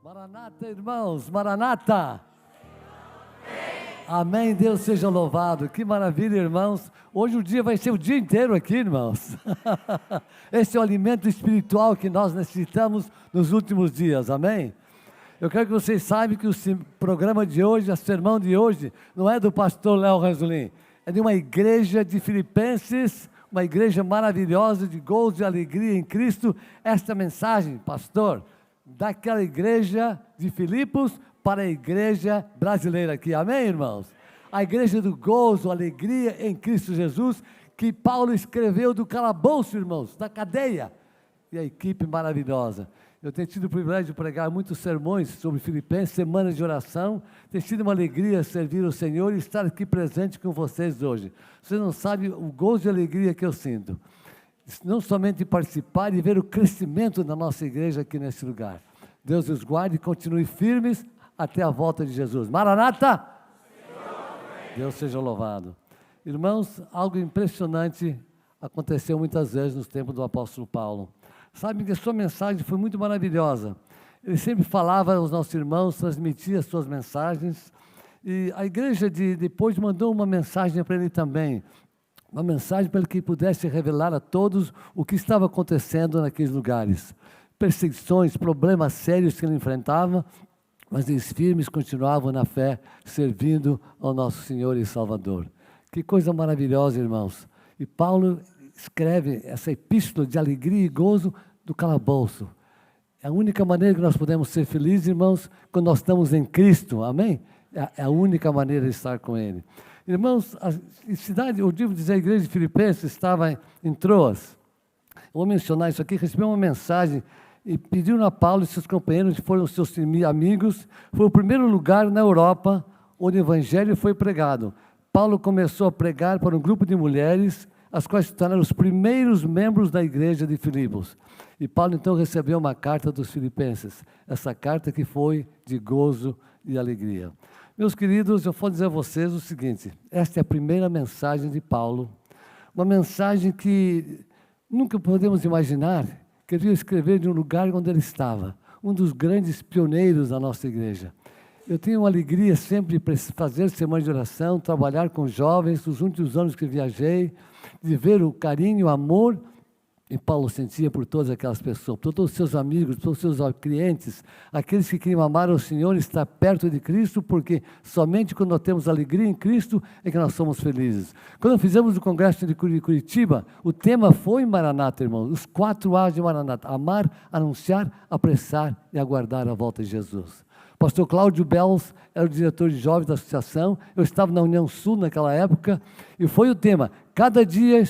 Maranata, irmãos, Maranata. Amém, Deus seja louvado. Que maravilha, irmãos. Hoje o dia vai ser o dia inteiro aqui, irmãos. Esse é o alimento espiritual que nós necessitamos nos últimos dias, amém? Eu quero que vocês saibam que o programa de hoje, o sermão de hoje, não é do pastor Léo Ranzolin, é de uma igreja de Filipenses, uma igreja maravilhosa, de gozo e alegria em Cristo. Esta mensagem, pastor, daquela igreja de Filipos para a igreja brasileira aqui, amém, irmãos? A igreja do gozo, alegria em Cristo Jesus, que Paulo escreveu do calabouço, irmãos, da cadeia, e a equipe maravilhosa. Eu tenho tido o privilégio de pregar muitos sermões sobre Filipenses, semanas de oração. Tem sido uma alegria servir o Senhor e estar aqui presente com vocês hoje. Vocês não sabem o gozo e a alegria que eu sinto. Não somente de participar e ver o crescimento da nossa igreja aqui nesse lugar. Deus os guarde e continue firmes até a volta de Jesus. Maranata! Deus seja louvado. Irmãos, algo impressionante aconteceu muitas vezes nos tempos do apóstolo Paulo. Sabe que a sua mensagem foi muito maravilhosa. Ele sempre falava aos nossos irmãos, transmitia as suas mensagens. E a igreja depois mandou uma mensagem para ele também. Uma mensagem para que pudesse revelar a todos o que estava acontecendo naqueles lugares. Perseguições, problemas sérios que ele enfrentava, mas eles firmes continuavam na fé, servindo ao nosso Senhor e Salvador. Que coisa maravilhosa, irmãos. E Paulo escreve essa epístola de alegria e gozo do calabouço. É a única maneira que nós podemos ser felizes, irmãos, quando nós estamos em Cristo, amém? É a única maneira de estar com Ele. Irmãos, a cidade, eu devo dizer, a igreja de Filipenses estava em Troas. Eu vou mencionar isso aqui, recebi uma mensagem e pediram a Paulo e seus companheiros, que foram seus amigos, foi o primeiro lugar na Europa onde o evangelho foi pregado. Paulo começou a pregar para um grupo de mulheres, as quais se tornaram os primeiros membros da igreja de Filipos. E Paulo então recebeu uma carta dos filipenses, essa carta que foi de gozo e alegria. Meus queridos, eu vou dizer a vocês o seguinte, esta é a primeira mensagem de Paulo, uma mensagem que nunca podemos imaginar que ele ia escrever de um lugar onde ele estava, um dos grandes pioneiros da nossa igreja. Eu tenho uma alegria sempre de fazer semana de oração, trabalhar com jovens, os últimos anos que viajei, de ver o carinho, o amor que Paulo sentia por todas aquelas pessoas, por todos os seus amigos, por todos os seus clientes, aqueles que queriam amar o Senhor, estar perto de Cristo, porque somente quando nós temos alegria em Cristo é que nós somos felizes. Quando fizemos o congresso de Curitiba, o tema foi Maranata, irmãos, os 4 A's de Maranata: amar, anunciar, apressar e aguardar a volta de Jesus. Pastor Cláudio Bells era o diretor de jovens da associação, eu estava na União Sul naquela época, e foi o tema. Cada dia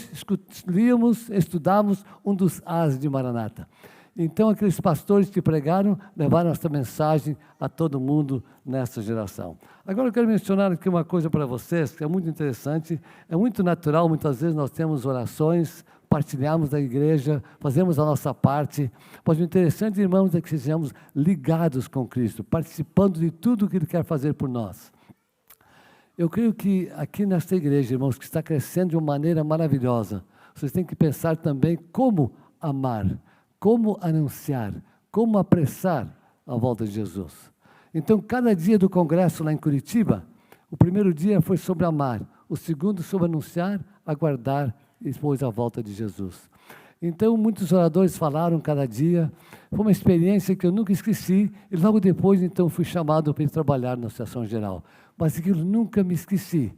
líamos, estudávamos um dos A's de Maranata. Então aqueles pastores que pregaram, levaram essa mensagem a todo mundo nessa geração. Agora eu quero mencionar aqui uma coisa para vocês, que é muito interessante, é muito natural, muitas vezes nós temos orações, partilhamos da igreja, fazemos a nossa parte, mas o interessante, irmãos, é que sejamos ligados com Cristo, participando de tudo o que Ele quer fazer por nós. Eu creio que aqui nesta igreja, irmãos, que está crescendo de uma maneira maravilhosa, vocês têm que pensar também como amar, como anunciar, como apressar a volta de Jesus. Então, cada dia do congresso lá em Curitiba, o primeiro dia foi sobre amar, o segundo sobre anunciar, aguardar e depois a volta de Jesus. Então, muitos oradores falaram cada dia, foi uma experiência que eu nunca esqueci, e logo depois, então, fui chamado para ir trabalhar na Associação Geral. Mas aquilo nunca me esqueci.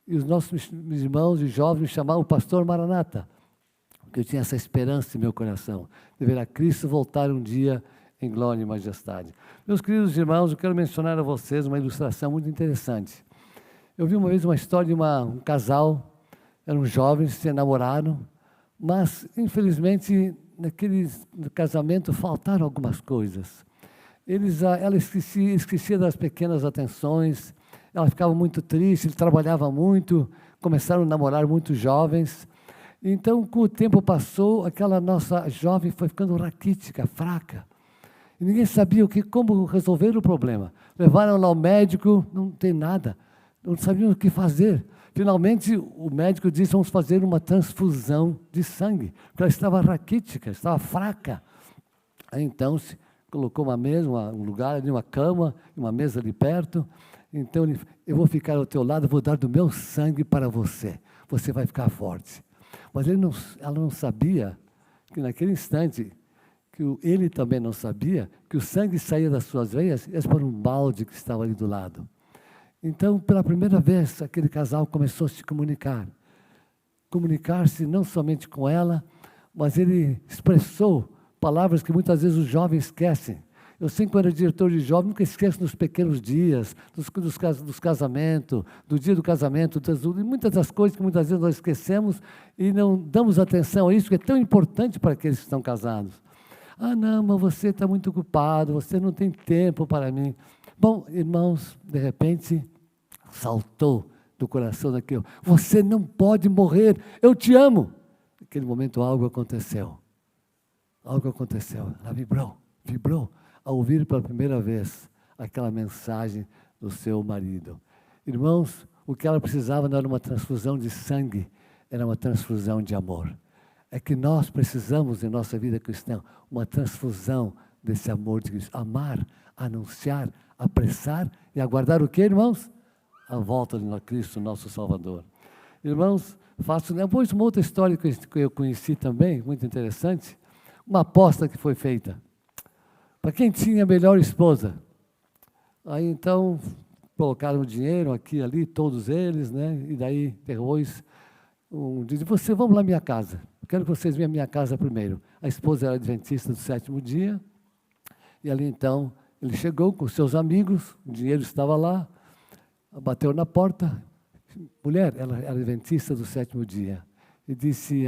E os nossos irmãos e jovens me chamavam Pastor Maranata, porque eu tinha essa esperança em meu coração, de ver a Cristo voltar um dia em glória e majestade. Meus queridos irmãos, eu quero mencionar a vocês uma ilustração muito interessante. Eu vi uma vez uma história de um casal, eram jovens, se namoraram, mas, infelizmente, naquele casamento faltaram algumas coisas. Ela esquecia das pequenas atenções, ela ficava muito triste, ele trabalhava muito, começaram a namorar muito jovens. Então, com o tempo passou, aquela nossa jovem foi ficando raquítica, fraca. E ninguém sabia como resolver o problema. Levaram lá ao médico, não tem nada, não sabiam o que fazer. Finalmente, o médico disse, vamos fazer uma transfusão de sangue, porque ela estava raquítica, estava fraca. Aí, então, colocou uma mesa, um lugar ali, uma cama, uma mesa ali perto. Então, eu vou ficar ao teu lado, vou dar do meu sangue para você. Você vai ficar forte. Mas ela não sabia que naquele instante, ele também não sabia, que o sangue saía das suas veias, esse para um balde que estava ali do lado. Então, pela primeira vez, aquele casal começou a se comunicar. Comunicar-se não somente com ela, mas ele expressou palavras que muitas vezes os jovens esquecem. Eu sempre, quando era diretor de jovem, nunca esqueço dos pequenos dias, dos casamentos, do dia do casamento, de muitas das coisas que muitas vezes nós esquecemos e não damos atenção a isso, que é tão importante para aqueles que estão casados. Ah, não, mas você está muito ocupado, você não tem tempo para mim. Bom, irmãos, de repente, saltou do coração daquele, você não pode morrer, eu te amo. Naquele momento algo aconteceu. Algo aconteceu, ela vibrou, ao ouvir pela primeira vez aquela mensagem do seu marido. Irmãos, o que ela precisava não era uma transfusão de sangue, era uma transfusão de amor. É que nós precisamos, em nossa vida cristã, uma transfusão desse amor de Cristo. Amar, anunciar, apressar e aguardar o quê, irmãos? A volta de Cristo, nosso Salvador. Irmãos, faço depois uma outra história que eu conheci também, muito interessante, uma aposta que foi feita. Para quem tinha a melhor esposa. Aí então, colocaram o dinheiro aqui, ali, todos eles, né? E daí, depois, disse, vamos lá à minha casa. Quero que vocês venham à minha casa primeiro. A esposa era adventista do 7º dia. E ali então, ele chegou com seus amigos, o dinheiro estava lá, bateu na porta. Mulher, ela era adventista do 7º dia. E disse,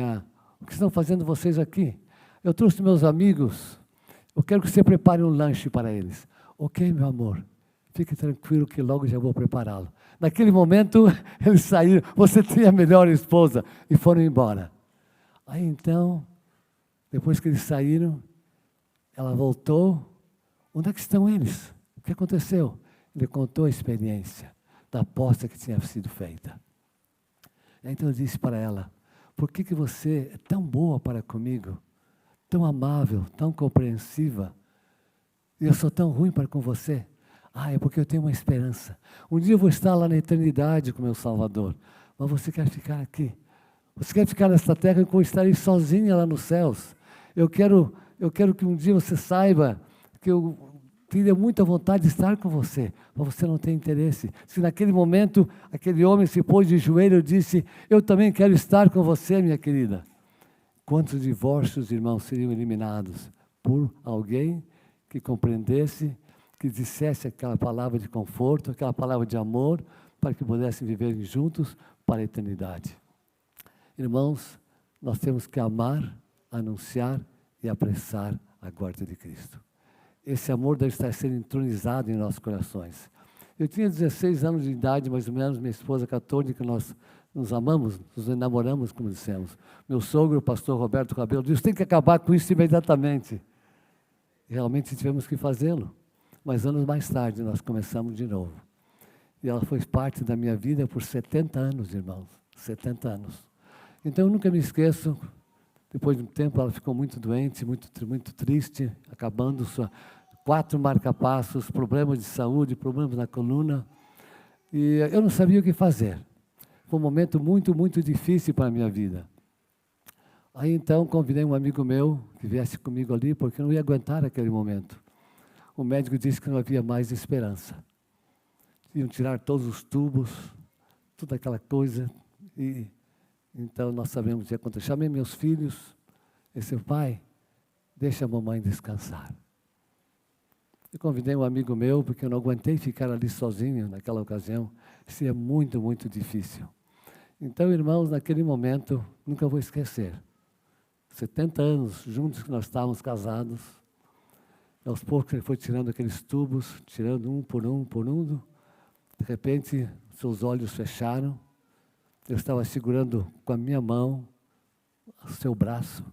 o que estão fazendo vocês aqui? Eu trouxe meus amigos, eu quero que você prepare um lanche para eles. Ok, meu amor, fique tranquilo que logo já vou prepará-lo. Naquele momento, eles saíram, você tem a melhor esposa, e foram embora. Aí então, depois que eles saíram, ela voltou, onde é que estão eles? O que aconteceu? Ele contou a experiência da aposta que tinha sido feita. Então eu disse para ela, por que você é tão boa para comigo? Tão amável, tão compreensiva, e eu sou tão ruim para com você? É porque eu tenho uma esperança. Um dia eu vou estar lá na eternidade com meu Salvador, mas você quer ficar aqui? Você quer ficar nesta terra e eu estarei sozinha lá nos céus? Eu quero que um dia você saiba que eu teria muita vontade de estar com você, mas você não tem interesse. Se naquele momento aquele homem se pôs de joelho e disse, eu também quero estar com você, minha querida. Quantos divórcios, irmãos, seriam eliminados por alguém que compreendesse, que dissesse aquela palavra de conforto, aquela palavra de amor, para que pudessem viver juntos para a eternidade. Irmãos, nós temos que amar, anunciar e apressar a guarda de Cristo. Esse amor deve estar sendo entronizado em nossos corações. Eu tinha 16 anos de idade, mais ou menos, minha esposa católica, nós nos amamos, nos enamoramos, como dissemos. Meu sogro, o pastor Roberto Cabelo, disse, tem que acabar com isso imediatamente. E realmente tivemos que fazê-lo. Mas anos mais tarde, nós começamos de novo. E ela foi parte da minha vida por 70 anos, irmãos. 70 anos. Então, eu nunca me esqueço, depois de um tempo, ela ficou muito doente, muito triste, acabando 4 marca-passos, problemas de saúde, problemas na coluna. E eu não sabia o que fazer. Foi um momento muito difícil para a minha vida. Aí então convidei um amigo meu que viesse comigo ali, porque eu não ia aguentar aquele momento. O médico disse que não havia mais esperança. Iam tirar todos os tubos, toda aquela coisa. E então nós sabemos o que ia acontecer. Chamei meus filhos e disse, pai, deixa a mamãe descansar. Eu convidei um amigo meu, porque eu não aguentei ficar ali sozinho naquela ocasião. Isso é muito difícil. Então, irmãos, naquele momento, nunca vou esquecer. 70 anos juntos que nós estávamos casados. Aos poucos ele foi tirando aqueles tubos, tirando um por um. De repente, seus olhos fecharam. Eu estava segurando com a minha mão o seu braço.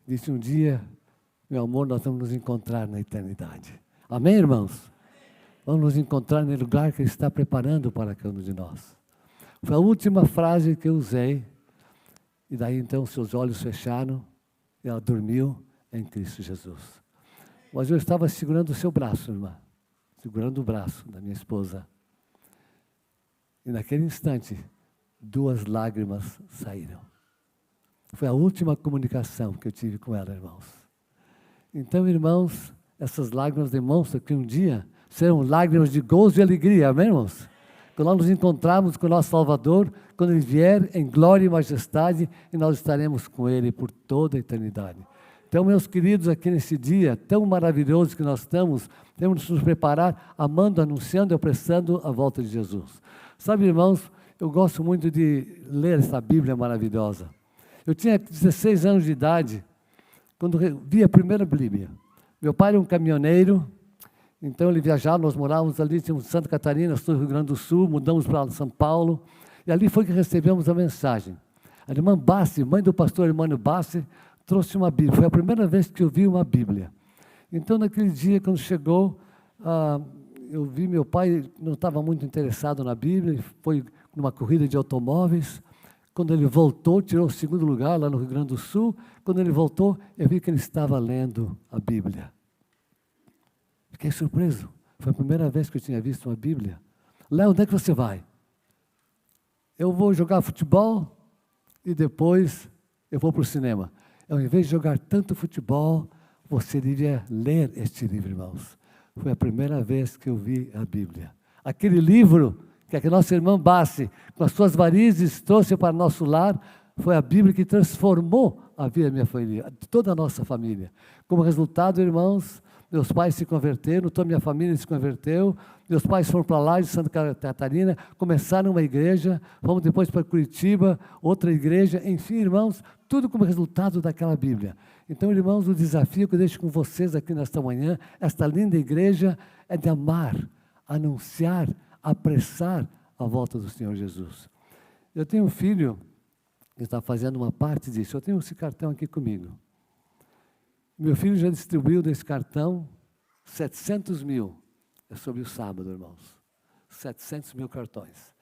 Disse, um dia, meu amor, nós vamos nos encontrar na eternidade. Amém, irmãos? Vamos nos encontrar no lugar que Ele está preparando para cada um de nós. Foi a última frase que eu usei. E daí, então, seus olhos fecharam e ela dormiu em Cristo Jesus. Mas eu estava segurando o seu braço, irmã. Segurando o braço da minha esposa. E naquele instante, 2 lágrimas saíram. Foi a última comunicação que eu tive com ela, irmãos. Então, irmãos, essas lágrimas demonstram que um dia serão lágrimas de gozo e alegria, amém, irmãos? Quando nós nos encontrarmos com o nosso Salvador, quando Ele vier em glória e majestade, e nós estaremos com Ele por toda a eternidade. Então, meus queridos, aqui nesse dia tão maravilhoso que nós estamos, temos que nos preparar, amando, anunciando e apressando a volta de Jesus. Sabe, irmãos, eu gosto muito de ler essa Bíblia maravilhosa. Eu tinha 16 anos de idade, quando vi a primeira Bíblia. Meu pai era um caminhoneiro, então ele viajava, nós morávamos ali, tínhamos Santa Catarina, sul do Rio Grande do Sul, mudamos para São Paulo, e ali foi que recebemos a mensagem. A irmã Bassi, mãe do pastor Emmanuel Bassi, trouxe uma Bíblia. Foi a primeira vez que eu vi uma Bíblia. Então, naquele dia, quando chegou, eu vi meu pai, não estava muito interessado na Bíblia, foi numa corrida de automóveis. Quando ele voltou, tirou o 2º lugar lá no Rio Grande do Sul. Quando ele voltou, eu vi que ele estava lendo a Bíblia. Fiquei surpreso. Foi a primeira vez que eu tinha visto uma Bíblia. Léo, onde é que você vai? Eu vou jogar futebol e depois eu vou para o cinema. Ao invés de jogar tanto futebol, você devia ler este livro, irmãos. Foi a primeira vez que eu vi a Bíblia. Aquele livro que a nossa irmã Bassi, com as suas varizes, trouxe para nosso lar, foi a Bíblia que transformou a vida da minha família, de toda a nossa família. Como resultado, irmãos, meus pais se converteram, toda a minha família se converteu, meus pais foram para lá de Santa Catarina, começaram uma igreja, fomos depois para Curitiba, outra igreja, enfim, irmãos, tudo como resultado daquela Bíblia. Então, irmãos, o desafio que eu deixo com vocês aqui nesta manhã, esta linda igreja, é de amar, anunciar, apressar a volta do Senhor Jesus. Eu tenho um filho que está fazendo uma parte disso, eu tenho esse cartão aqui comigo. Meu filho já distribuiu desse cartão 700 mil, é sobre o sábado, irmãos, 700 mil cartões.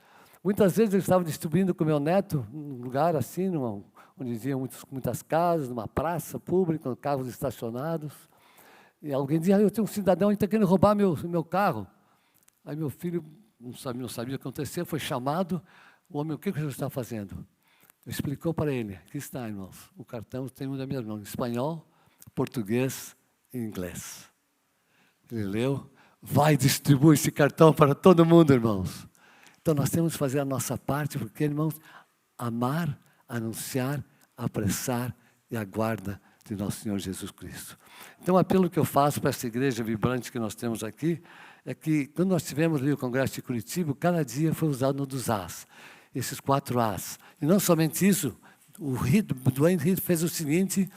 Muitas vezes eu estava distribuindo com meu neto, num lugar assim, onde havia muitas casas, numa praça pública, com carros estacionados, e alguém dizia, eu tenho um cidadão que está querendo roubar meu carro. Aí meu filho não sabia o que aconteceu, foi chamado, o homem, o que você está fazendo? Explicou para ele, aqui está, irmãos, o cartão tem um da minha mão, em espanhol, português e inglês. Ele leu, vai distribuir esse cartão para todo mundo, irmãos. Então nós temos que fazer a nossa parte, porque, irmãos, amar, anunciar, apressar e a guarda de nosso Senhor Jesus Cristo. Então o apelo que eu faço para essa igreja vibrante que nós temos aqui, é que quando nós tivemos ali o congresso de Curitiba, cada dia foi usado um dos As, esses 4 As. E não somente isso, o Duane Reed fez o seguinte,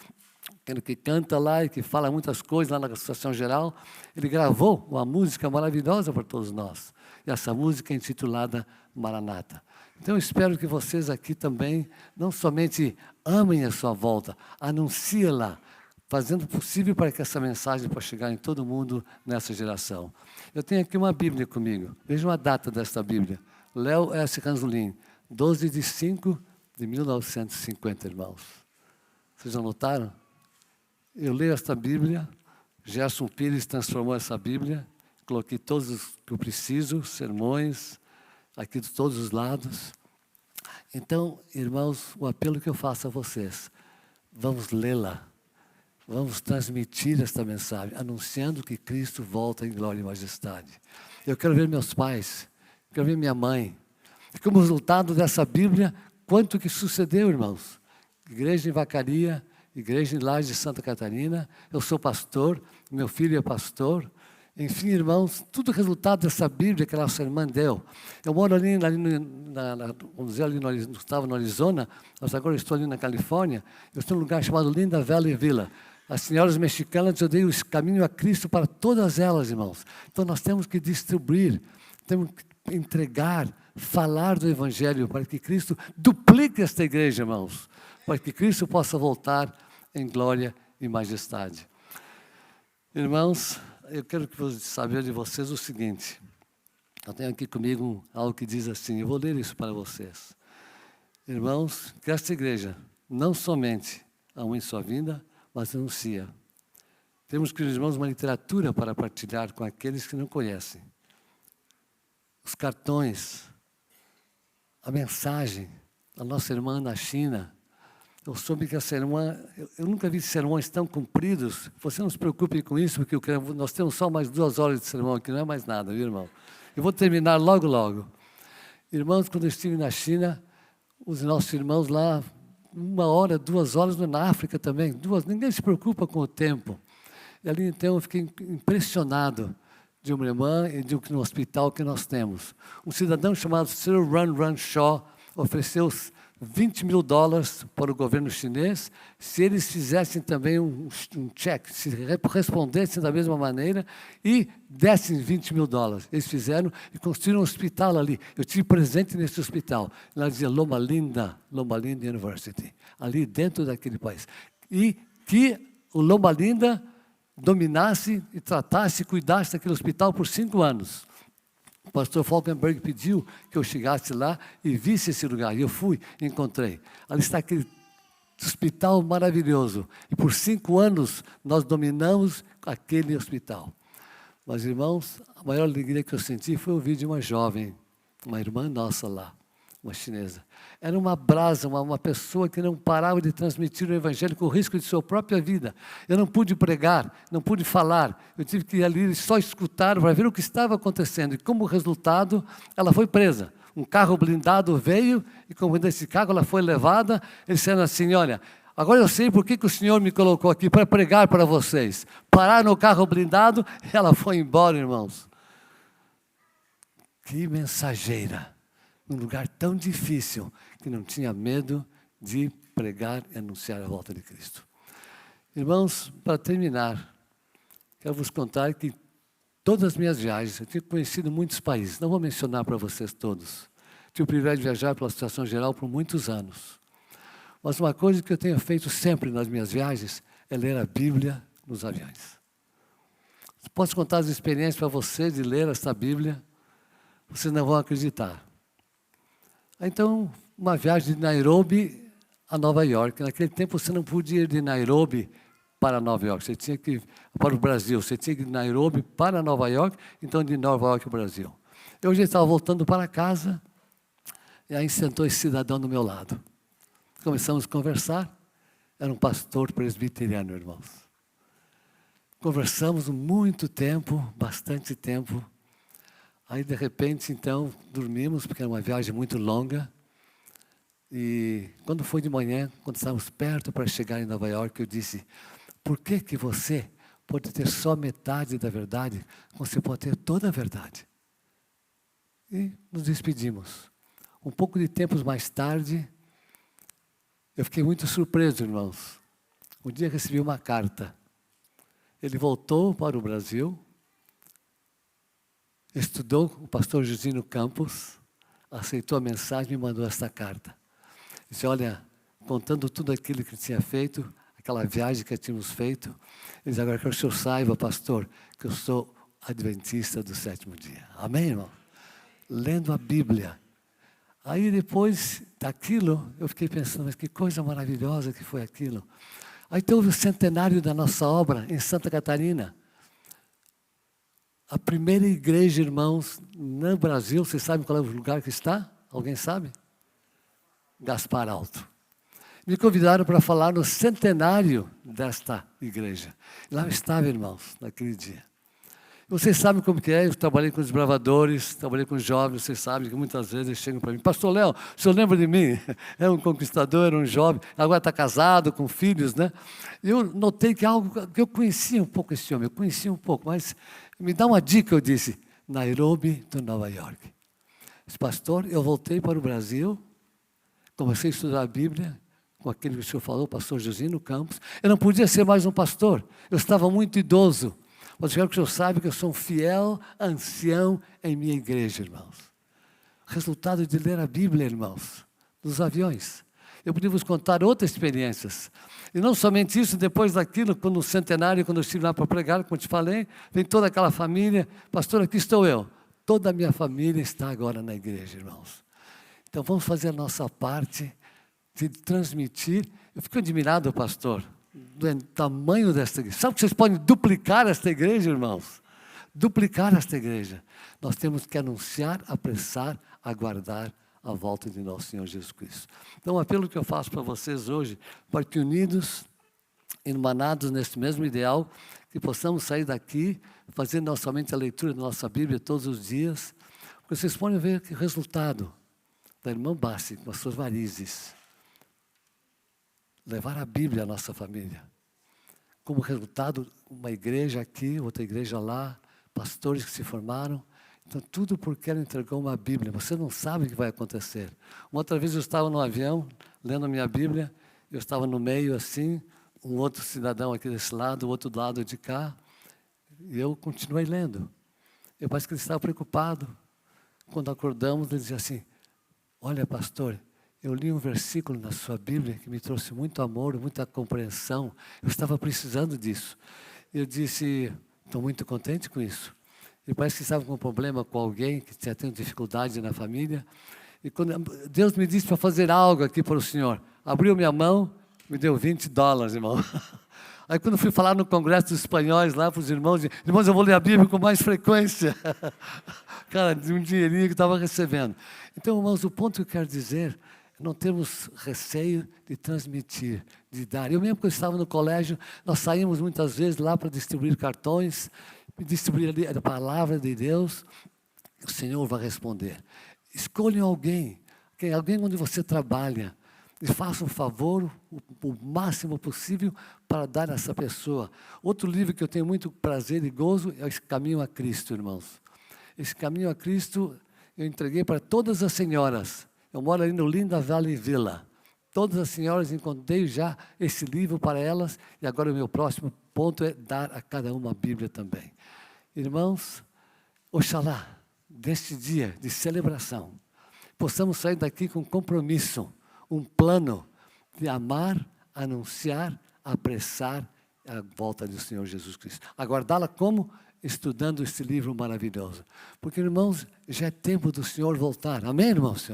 aquele que canta lá e que fala muitas coisas lá na Associação Geral, ele gravou uma música maravilhosa para todos nós. E essa música é intitulada Maranata. Então eu espero que vocês aqui também, não somente amem a sua volta, anunciem-la, fazendo o possível para que essa mensagem possa chegar em todo mundo nessa geração. Eu tenho aqui uma Bíblia comigo. Vejam a data desta Bíblia. Léo S. Ranzolin, 12/5/1950, irmãos. Vocês já notaram? Eu leio esta Bíblia, Gerson Pires transformou essa Bíblia, coloquei todos os que eu preciso, sermões, aqui de todos os lados. Então, irmãos, o apelo que eu faço a vocês, vamos lê-la. Vamos transmitir esta mensagem, anunciando que Cristo volta em glória e majestade. Eu quero ver meus pais, quero ver minha mãe. E como resultado dessa Bíblia, quanto que sucedeu, irmãos? Igreja em Vacaria, igreja em Laje de Santa Catarina, eu sou pastor, meu filho é pastor. Enfim, irmãos, tudo resultado dessa Bíblia que a nossa irmã deu. Eu moro ali vamos dizer, ali estava no Arizona, mas agora eu estou ali na Califórnia, eu estou num lugar chamado Linda Valley Villa. As senhoras mexicanas, eu dei o caminho a Cristo para todas elas, irmãos. Então nós temos que distribuir, temos que entregar, falar do Evangelho, para que Cristo duplique esta igreja, irmãos, para que Cristo possa voltar em glória e majestade. Irmãos, eu quero saber de vocês o seguinte, eu tenho aqui comigo algo que diz assim, eu vou ler isso para vocês. Irmãos, que esta igreja não somente ame sua vinda, mas anuncia Temos, queridos irmãos, uma literatura para partilhar com aqueles que não conhecem. Os cartões, a mensagem da nossa irmã na China. Eu soube que essa irmã, eu nunca vi sermões tão compridos. Você não se preocupe com isso, porque nós temos só mais 2 horas de sermão aqui, não é mais nada, viu, irmão? Eu vou terminar logo, logo. Irmãos, quando eu estive na China, os nossos irmãos lá, 1 hora, 2 horas, na África também, ninguém se preocupa com o tempo. E ali, então, eu fiquei impressionado de uma irmã e de um hospital que nós temos. Um cidadão chamado Sir Run Shaw ofereceu $20 mil para o governo chinês se eles fizessem também um cheque, se respondessem da mesma maneira e dessem $20 mil. Eles fizeram e construíram um hospital ali. Eu tive presente nesse hospital. Lá dizia Loma Linda University, ali dentro daquele país. E que o Loma Linda dominasse e tratasse e cuidasse daquele hospital por 5 anos. O pastor Falkenberg pediu que eu chegasse lá e visse esse lugar. E eu fui e encontrei. Ali está aquele hospital maravilhoso. E por 5 anos nós dominamos aquele hospital. Mas, irmãos, a maior alegria que eu senti foi ouvir de uma jovem, uma irmã nossa lá, uma chinesa. Era uma brasa, uma pessoa que não parava de transmitir o evangelho com o risco de sua própria vida. Eu não pude pregar, não pude falar. Eu tive que ir ali só escutar para ver o que estava acontecendo. E como resultado, ela foi presa. Um carro blindado veio e como desse carro ela foi levada, eles disseram assim, olha, agora eu sei por que o Senhor me colocou aqui para pregar para vocês. Pararam no carro blindado e ela foi embora, irmãos. Que mensageira. Num lugar tão difícil, que não tinha medo de pregar e anunciar a volta de Cristo. Irmãos, para terminar, quero vos contar que todas as minhas viagens, eu tinha conhecido muitos países, não vou mencionar para vocês todos. Tive o privilégio de viajar pela situação geral por muitos anos. Mas uma coisa que eu tenho feito sempre nas minhas viagens é ler a Bíblia nos aviões. Posso contar as experiências para vocês de ler esta Bíblia, vocês não vão acreditar. Então, uma viagem de Nairobi a Nova York. Naquele tempo, você não podia ir de Nairobi para Nova York. Você tinha que ir para o Brasil. Você tinha que ir de Nairobi para Nova York, então de Nova York para o Brasil. Eu já estava voltando para casa, e aí sentou esse cidadão do meu lado. Começamos a conversar. Era um pastor presbiteriano, irmãos. Conversamos muito tempo, bastante tempo. Aí, de repente, então, dormimos, porque era uma viagem muito longa. E quando foi de manhã, quando estávamos perto para chegar em Nova York, eu disse, por que você pode ter só metade da verdade, quando você pode ter toda a verdade? E nos despedimos. Um pouco de tempos mais tarde, eu fiquei muito surpreso, irmãos. Um dia recebi uma carta. Ele voltou para o Brasil, estudou o pastor Jusino Campos, aceitou a mensagem e me mandou esta carta. Disse, olha, contando tudo aquilo que tinha feito, aquela viagem que tínhamos feito, ele disse, agora que o senhor saiba, pastor, que eu sou adventista do 7º dia. Amém, irmão? Lendo a Bíblia. Aí depois daquilo, eu fiquei pensando, mas que coisa maravilhosa que foi aquilo. Aí houve o centenário da nossa obra em Santa Catarina. A primeira igreja, irmãos, no Brasil, vocês sabem qual é o lugar que está? Alguém sabe? Gaspar Alto. Me convidaram para falar no centenário desta igreja. Lá eu estava, irmãos, naquele dia. Vocês sabem como que é, eu trabalhei com os bravadores, trabalhei com os jovens, vocês sabem que muitas vezes eles chegam para mim, pastor Léo, o senhor lembra de mim? É um conquistador, era um jovem, agora está casado, com filhos, né? E eu notei que algo, que eu conhecia um pouco esse homem, eu conhecia um pouco, mas me dá uma dica, eu disse, Nairobi to Nova York. Disse, pastor, eu voltei para o Brasil, comecei a estudar a Bíblia, com aquele que o senhor falou, o pastor Jusino Campos. Eu não podia ser mais um pastor, eu estava muito idoso. Mas eu quero que o senhor saiba que eu sou um fiel ancião em minha igreja, irmãos. Resultado de ler a Bíblia, irmãos, nos aviões. Eu podia vos contar outras experiências. E não somente isso, depois daquilo, no centenário, quando eu estive lá para pregar, como eu te falei, vem toda aquela família, pastor, aqui estou eu. Toda a minha família está agora na igreja, irmãos. Então vamos fazer a nossa parte de transmitir. Eu fico admirado, pastor, do tamanho desta igreja. Sabe que vocês podem duplicar esta igreja, irmãos? Duplicar esta igreja. Nós temos que anunciar, apressar, aguardar a volta de nosso Senhor Jesus Cristo. Então, o apelo que eu faço para vocês hoje, para que unidos, irmanados neste mesmo ideal, que possamos sair daqui, fazendo não somente a leitura da nossa Bíblia todos os dias, porque vocês podem ver que o resultado da irmã Bassi, com as suas varizes, levar a Bíblia à nossa família. Como resultado, uma igreja aqui, outra igreja lá, pastores que se formaram. Então, tudo porque ela entregou uma Bíblia. Você não sabe o que vai acontecer. Uma outra vez eu estava no avião, lendo a minha Bíblia, eu estava no meio assim, um outro cidadão aqui desse lado, o outro do lado de cá, e eu continuei lendo. Eu parece que ele estava preocupado. Quando acordamos, ele dizia assim, olha, pastor, eu li um versículo na sua Bíblia que me trouxe muito amor, muita compreensão. Eu estava precisando disso. Eu disse, estou muito contente com isso. E parece que estava com um problema com alguém, que tinha tendo dificuldade na família. E quando Deus me disse para fazer algo aqui para o senhor, abriu minha mão, me deu $20, irmão. Aí quando fui falar no congresso dos espanhóis lá para os irmãos, irmãos, eu vou ler a Bíblia com mais frequência. Cara, de um dinheirinho que estava recebendo. Então, irmãos, o ponto que eu quero dizer, não temos receio de transmitir, de dar. Eu mesmo, quando estava no colégio, nós saímos muitas vezes lá para distribuir cartões, distribuir a palavra de Deus, o Senhor vai responder. Escolham alguém onde você trabalha, e faça um favor, o máximo possível, para dar a essa pessoa. Outro livro que eu tenho muito prazer e gozo é Esse Caminho a Cristo, irmãos. Esse Caminho a Cristo eu entreguei para todas as senhoras. Eu moro ali no Linda Valley Villa. Todas as senhoras encontrei já esse livro para elas, e agora o meu próximo ponto é dar a cada uma a Bíblia também. Irmãos, oxalá, deste dia de celebração, possamos sair daqui com compromisso, um plano de amar, anunciar, apressar a volta do Senhor Jesus Cristo. Aguardá-la como? Estudando este livro maravilhoso. Porque, irmãos, já é tempo do Senhor voltar. Amém, irmãos?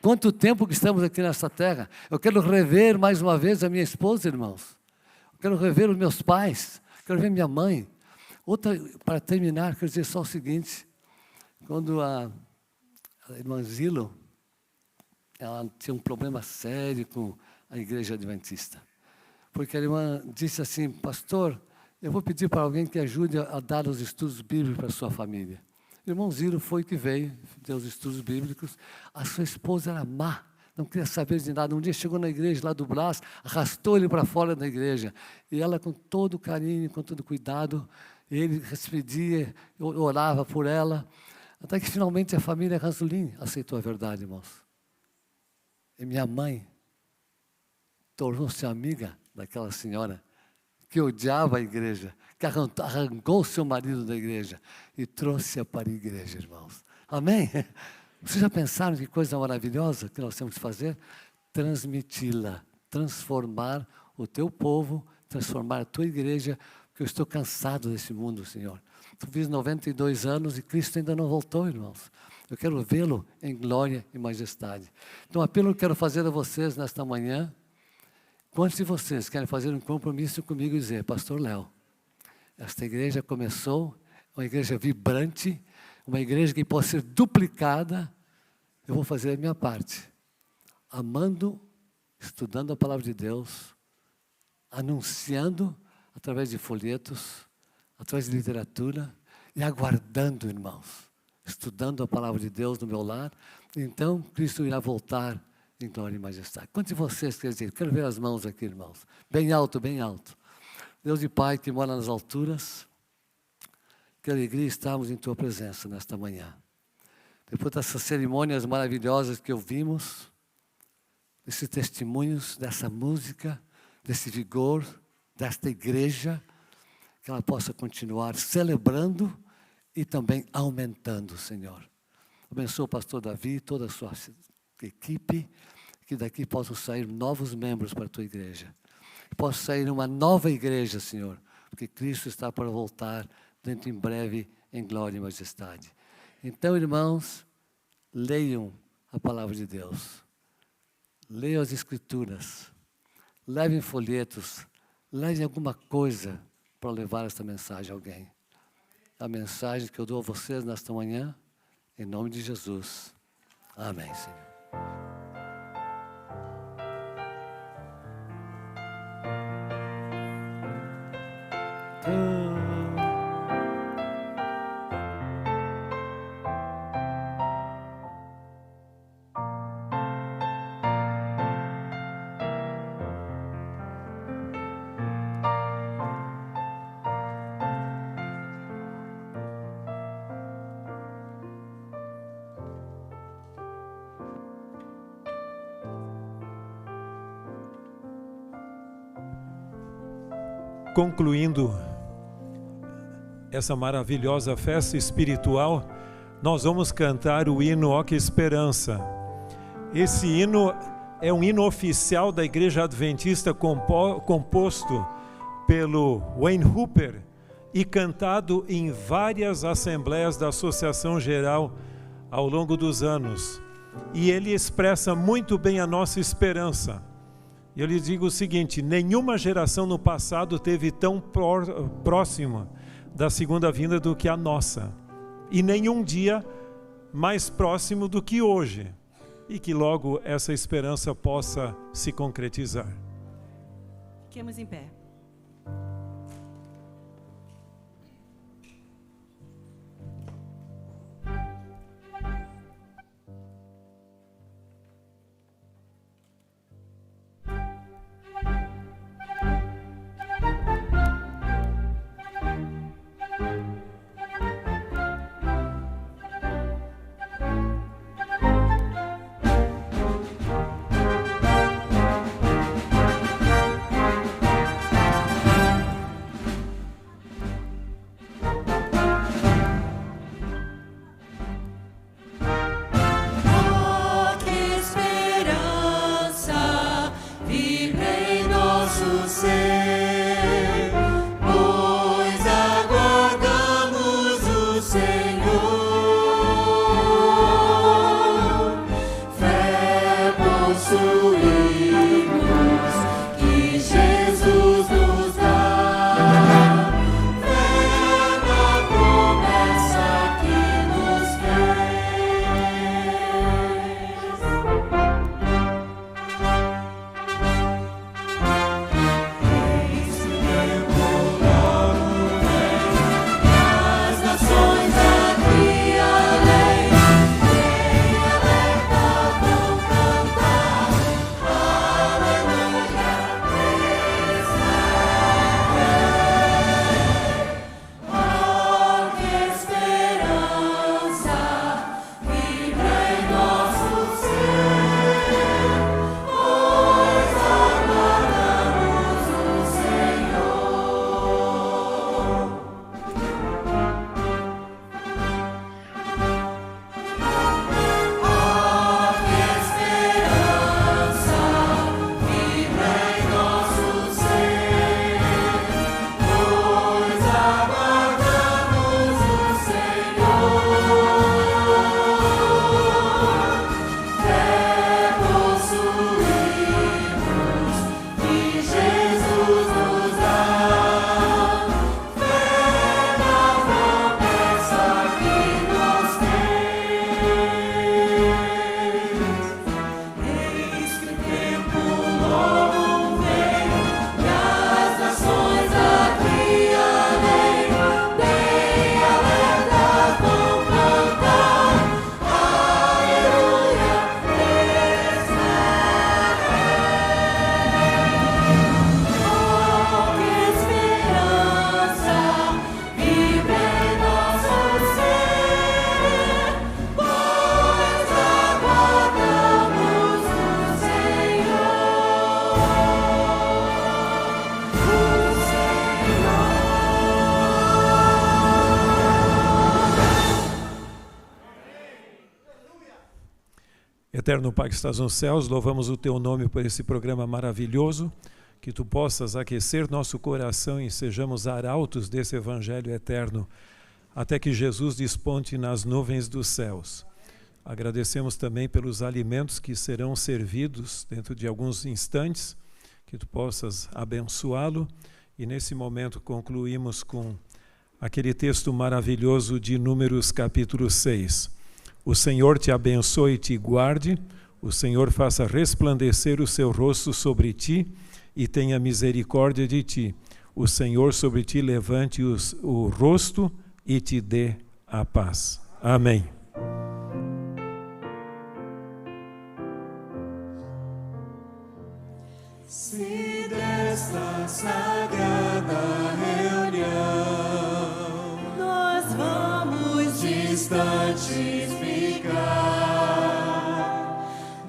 Quanto tempo que estamos aqui nessa terra. Eu quero rever mais uma vez a minha esposa, irmãos. Eu quero rever os meus pais. Quero ver minha mãe. Outra, para terminar, quero dizer só o seguinte. Quando a irmã Zilo, ela tinha um problema sério com a igreja adventista. Porque a irmã disse assim, pastor, eu vou pedir para alguém que ajude a dar os estudos bíblicos para a sua família. O irmão Zilo foi que veio, deu os estudos bíblicos. A sua esposa era má, não queria saber de nada. Um dia chegou na igreja lá do Brás, arrastou ele para fora da igreja. E ela, com todo carinho, com todo cuidado, ele despedia, orava por ela. Até que finalmente a família Ranzolin aceitou a verdade, irmãos. E minha mãe tornou-se amiga daquela senhora que odiava a igreja, que arrancou seu marido da igreja e trouxe-a para a igreja, irmãos. Amém? Vocês já pensaram que coisa maravilhosa que nós temos que fazer? Transmiti-la, transformar o teu povo, transformar a tua igreja, porque eu estou cansado desse mundo, Senhor. Eu fiz 92 anos e Cristo ainda não voltou, irmãos. Eu quero vê-lo em glória e majestade. Então, o apelo que eu quero fazer a vocês nesta manhã, quantos de vocês querem fazer um compromisso comigo e dizer, pastor Léo, esta igreja começou, uma igreja vibrante, uma igreja que pode ser duplicada, eu vou fazer a minha parte, amando, estudando a palavra de Deus, anunciando através de folhetos, através de literatura e aguardando, irmãos, estudando a palavra de Deus no meu lar, então Cristo irá voltar em glória e majestade. Quantos de vocês querem dizer? Quero ver as mãos aqui, irmãos. Bem alto, bem alto. Deus e Pai que mora nas alturas, que alegria estarmos em Tua presença nesta manhã. Depois dessas cerimônias maravilhosas que ouvimos, desses testemunhos, dessa música, desse vigor, desta igreja, que ela possa continuar celebrando e também aumentando, Senhor. Abençoa o pastor Davi, toda a sua equipe, que daqui possam sair novos membros para a tua igreja. Que possa sair uma nova igreja, Senhor, porque Cristo está para voltar dentro em breve em glória e majestade. Então, irmãos, leiam a palavra de Deus. Leiam as Escrituras. Levem folhetos. leve alguma coisa para levar essa mensagem a alguém. A mensagem que eu dou a vocês nesta manhã, em nome de Jesus. Amém, Senhor. Concluindo essa maravilhosa festa espiritual, nós vamos cantar o hino Ó Que Esperança. Esse hino é um hino oficial da Igreja Adventista composto pelo Wayne Hooper e cantado em várias assembleias da Associação Geral ao longo dos anos. E ele expressa muito bem a nossa esperança. Eu lhe digo o seguinte: nenhuma geração no passado teve tão próxima da segunda vinda do que a nossa, e nenhum dia mais próximo do que hoje, e que logo essa esperança possa se concretizar. Fiquemos em pé. Eterno Pai que estás nos céus, louvamos o Teu nome por esse programa maravilhoso, que Tu possas aquecer nosso coração e sejamos arautos desse Evangelho eterno, até que Jesus desponte nas nuvens dos céus. Agradecemos também pelos alimentos que serão servidos dentro de alguns instantes, que tu possas abençoá-lo. E nesse momento concluímos com aquele texto maravilhoso de Números capítulo 6. O Senhor te abençoe e te guarde, o Senhor faça resplandecer o seu rosto sobre ti e tenha misericórdia de ti. O Senhor sobre ti levante o rosto e te dê a paz. Amém. Se desta sagrada reunião nós vamos distantes ficar,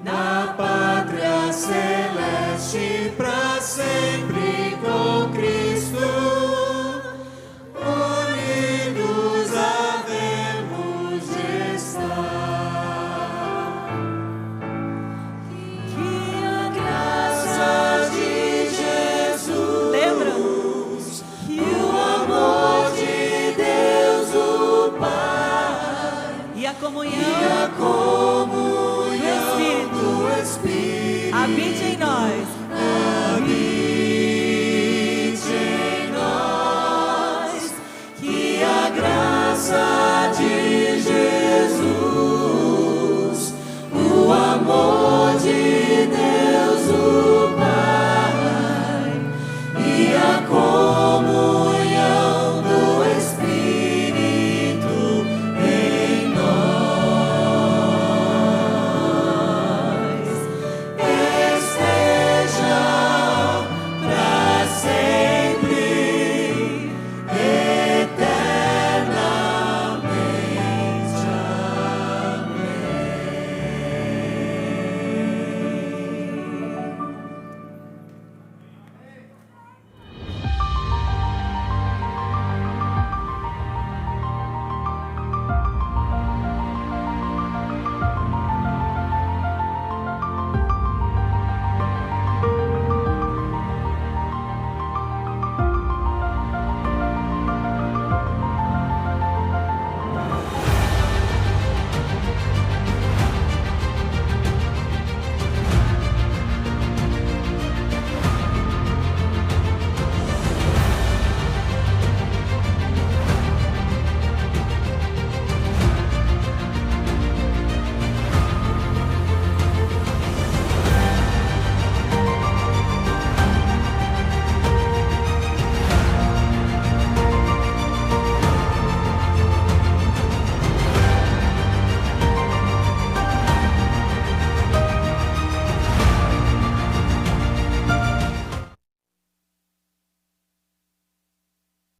na pátria celeste para sempre com Cristo, unidos havemos de estar. Que a graça de Jesus, lembra-nos que o amor de Deus o Pai e a comunhão do Espírito habite